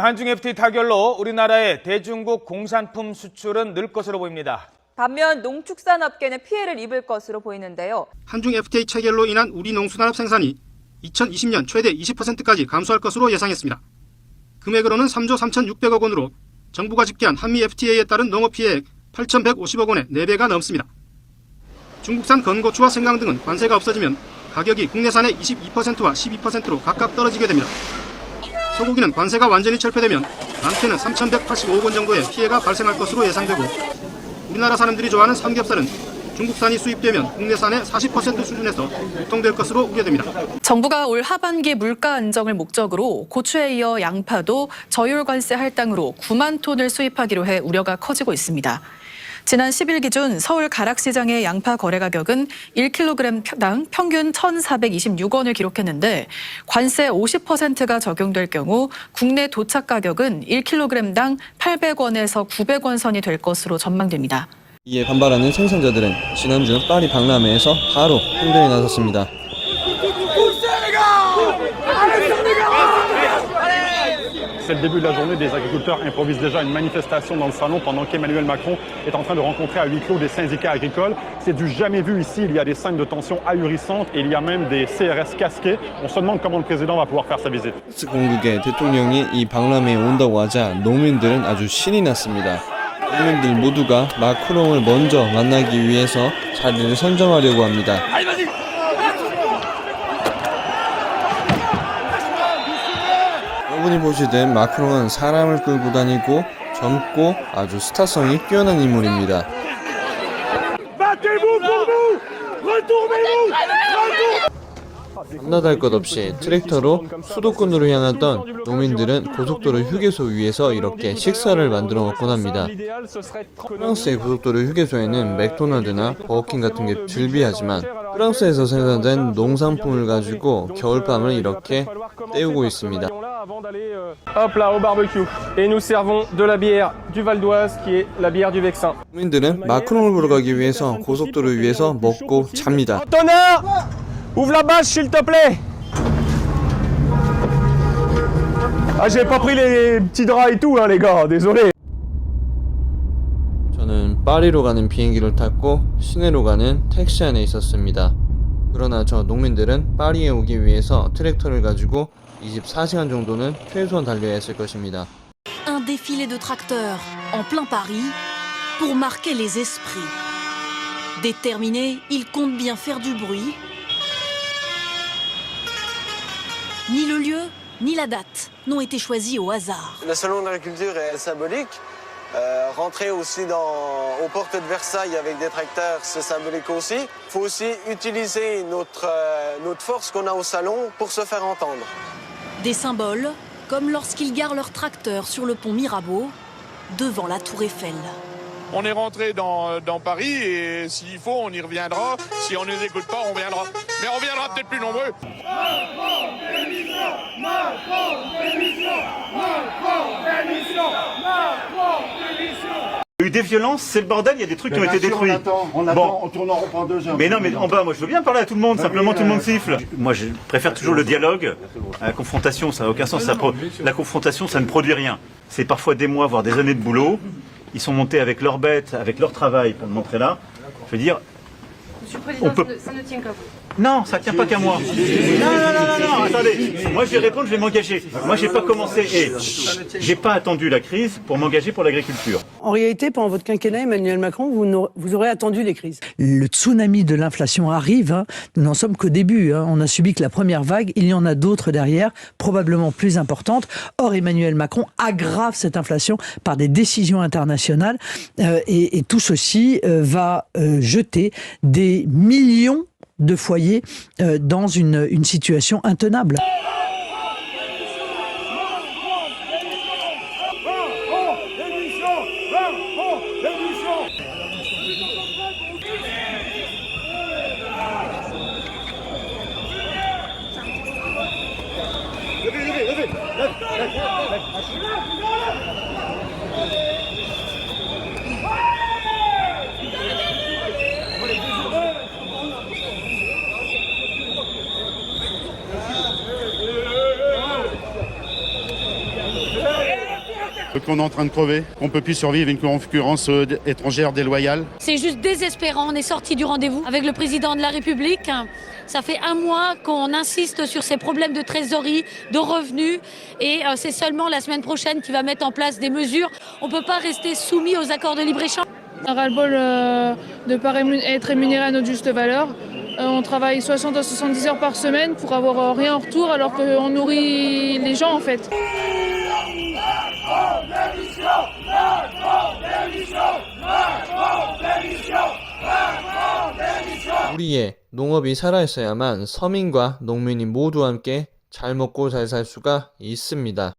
한중 FTA 타결로 우리나라의 대중국 공산품 수출은 늘 것으로 보입니다. 반면 농축산업계는 피해를 입을 것으로 보이는데요. 한중 FTA 체결로 인한 우리 농수산업 생산이 2020년 최대 20%까지 감소할 것으로 예상했습니다. 금액으로는 3조 3,600억 원으로 정부가 집계한 한미 FTA에 따른 농업 피해액 8,150억 원의 4배가 넘습니다. 중국산 건고추와 생강 등은 관세가 없어지면 가격이 국내산의 22%와 12%로 각각 떨어지게 됩니다. 소고기는 관세가 완전히 철폐되면 많게는 3,185억 원 정도의 피해가 발생할 것으로 예상되고, 우리나라 사람들이 좋아하는 삼겹살은 중국산이 수입되면 국내산의 40% 수준에서 유통될 것으로 우려됩니다. 정부가 올 하반기 물가 안정을 목적으로 고추에 이어 양파도 저율 관세 할당으로 9만 톤을 수입하기로 해 우려가 커지고 있습니다. 지난 10일 기준 서울 가락시장의 양파 거래 가격은 1kg당 평균 1,426원을 기록했는데, 관세 50%가 적용될 경우 국내 도착 가격은 1kg당 800원에서 900원 선이 될 것으로 전망됩니다. 이에 반발하는 생산자들은 지난주 파리 박람회에서 바로 행동에 나섰습니다. C'est le début de la journée, des agriculteurs improvisent déjà une manifestation dans le salon pendant qu'Emmanuel Macron est en train de rencontrer à huis clos des syndicats agricoles. C'est du jamais vu ici, il y a des scènes de tension ahurissantes et il y a même des CRS casqués. On se demande comment le président va pouvoir faire sa visite. 공국의 대통령이 이 박람회에 온다고 하자 농민들은 아주 신이 났습니다. 국민들 모두가 마크롱을 먼저 만나기 위해서 자리를 선점하려고 합니다. 여러분이 보시듯 마크롱은 사람을 끌고 다니고 젊고 아주 스타성이 뛰어난 인물입니다. 밤낮할 것 없이 트랙터로 수도권으로 향하던 농민들은 고속도로 휴게소 위에서 이렇게 식사를 만들어 먹곤 합니다. 프랑스의 고속도로 휴게소에는 맥도날드나 버거킹 같은 게 즐비하지만 프랑스에서 생산된 농산품을 가지고 겨울밤을 이렇게 때우고 있습니다. Hop là au barbecue et nous servons de la bière du Val d'Oise qui est la bière du Vexin. 국민들은 마크롱을 보러 가기 위해서 고속도로 위에서 먹고 잡니다. Tonnerre, ouvre la bâche s'il te plaît. Ah j'ai pas pris les petits draps et tout hein les gars, désolé. 저는 파리로 가는 비행기를 탔고 시내로 가는 택시 안에 있었습니다. 그러나 저 농민들은 파리에 오기 위해서 트랙터를 가지고 24시간 정도는 최소한 달려야 했을 것입니다. Un défilé de tracteurs en plein Paris pour marquer les esprits. Déterminés, ils comptent bien faire du bruit. Ni le lieu, ni la date n'ont été choisis au hasard. Le salon de l'agriculture est symbolique. Rentrer aussi aux portes de Versailles avec des tracteurs, c'est symbolique aussi. Il faut aussi utiliser notre force qu'on a au salon pour se faire entendre. Des symboles, comme lorsqu'ils garent leurs tracteurs sur le pont Mirabeau, devant la tour Eiffel. On est rentré dans Paris et s'il faut, on y reviendra. Si on ne nous écoute pas, on reviendra. Mais on reviendra peut-être plus nombreux. Il y a eu des violences, c'est le bordel, il y a des trucs qui ont été détruits. On attend, on tourne en rond pendant 2 heures. Mais non, mais en bas, moi je veux bien parler à tout le monde, simplement tout le monde siffle. Moi je préfère toujours le dialogue. La confrontation, ça n'a aucun sens. La confrontation, ça ne produit rien. C'est parfois des mois, voire des années de boulot. Ils sont montés avec leurs bêtes, avec leur travail pour le montrer là. Je veux dire, Monsieur le Président, ça ne tient qu'à vous. non, ça ne tient pas qu'à moi. Non, attendez. Moi, je vais répondre, je vais m'engager. Moi, j'ai pas commencé et j'ai pas attendu la crise pour m'engager pour l'agriculture. En réalité, pendant votre quinquennat, Emmanuel Macron, vous aurez attendu les crises. Le tsunami de l'inflation arrive. Hein. Nous n'en sommes qu'au début. Hein. On a subi que la première vague. Il y en a d'autres derrière, probablement plus importantes. Or, Emmanuel Macron aggrave cette inflation par des décisions internationales. Et tout ceci va jeter des millions de foyers dans une situation intenable. Hey! qu'on est en train de crever, qu'on ne peut plus survivre une concurrence étrangère déloyale. C'est juste désespérant. On est sorti du rendez-vous avec le président de la République. Ça fait un mois qu'on insiste sur ces problèmes de trésorerie, de revenus, et c'est seulement la semaine prochaine qu'il va mettre en place des mesures. On ne peut pas rester soumis aux accords de libre-échange. On a ras-le-bol de ne pas être rémunéré à notre juste valeur. On travaille 60 à 70 heures par semaine pour avoir rien en retour alors qu'on nourrit les gens en fait. 우리의 농업이 살아있어야만 서민과 농민이 모두 함께 잘 먹고 잘 살 수가 있습니다.